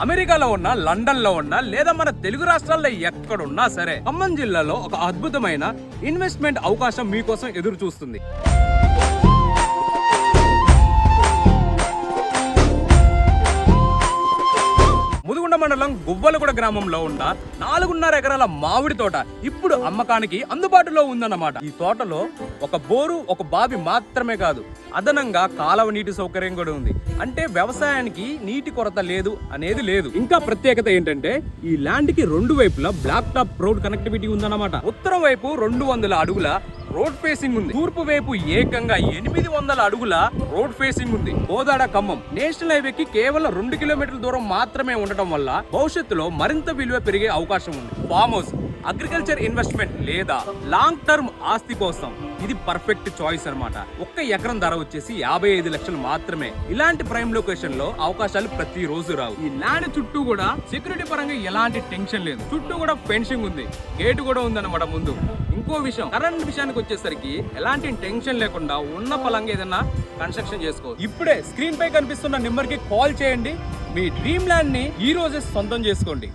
అమెరికాలో ఉన్నా, లండన్ లో ఉన్నా, లేదా మన తెలుగు రాష్ట్రాల్లో ఎక్కడున్నా సరే ఖమ్మం జిల్లాలో ఒక అద్భుతమైన ఇన్వెస్ట్మెంట్ అవకాశం మీకోసం ఎదురు చూస్తుంది. ముదిగుండ మండలం గువ్వలగూడ గ్రామంలో ఉన్న 4.5 ఎకరాల మామిడి తోట ఇప్పుడు అమ్మకానికి అందుబాటులో ఉందన్నమాట. ఈ తోటలో ఒక బోరు, ఒక బావి మాత్రమే కాదు, అదనంగా కాలువ నీటి సౌకర్యం కూడా ఉంది. అంటే వ్యవసాయానికి నీటి కొరత లేదు అనేది లేదు. ఇంకా ప్రత్యేకత ఏంటంటే ఈ ల్యాండ్ కి 2 వైపులా బ్లాక్ టాప్ రోడ్ కనెక్టివిటీ ఉందన్నమాట. ఉత్తరం వైపు 200 అడుగుల రోడ్ ఫేసింగ్ ఉంది. తూర్పు వైపు ఏకంగా 800 అడుగుల రోడ్ ఫేసింగ్ ఉంది. కోదాడ ఖమ్మం నేషనల్ హైవేకి కేవలం 2 కిలోమీటర్ల దూరం మాత్రమే ఉండటం వల్ల భవిష్యత్తులో మరింత విలువ పెరిగే అవకాశం ఉంది. ఫామ్ హౌస్, అగ్రికల్చర్ ఇన్వెస్ట్మెంట్ లేదా లాంగ్ టర్మ్ ఆస్తి కోసం ఇది పర్ఫెక్ట్ చాయిస్ అన్నమాట. 1 ఎకరం ధర వచ్చేసి 55 లక్షలు మాత్రమే. ఇలాంటి ప్రైమ్ లొకేషన్ లో అవకాశాలు ప్రతి రోజు రావు. ఈ ల్యాండ్ చుట్టూ కూడా సెక్యూరిటీ పరంగా ఎలాంటి టెన్షన్ లేదు. చుట్టూ కూడా ఫెన్సింగ్ ఉంది, గేట్ కూడా ఉందన్నమాట ముందు. ఇంకో విషయం, కరెంట్ విషయానికి వచ్చేసరికి ఎలాంటి టెన్షన్ లేకుండా ఉన్న పలంగా ఏదైనా కన్స్ట్రక్షన్ చేసుకోవచ్చు. ఇప్పుడే స్క్రీన్ పై కనిపిస్తున్న నెంబర్ కి కాల్ చేయండి. మీ డ్రీమ్ ల్యాండ్ ని ఈ రోజే సొంతం చేసుకోండి.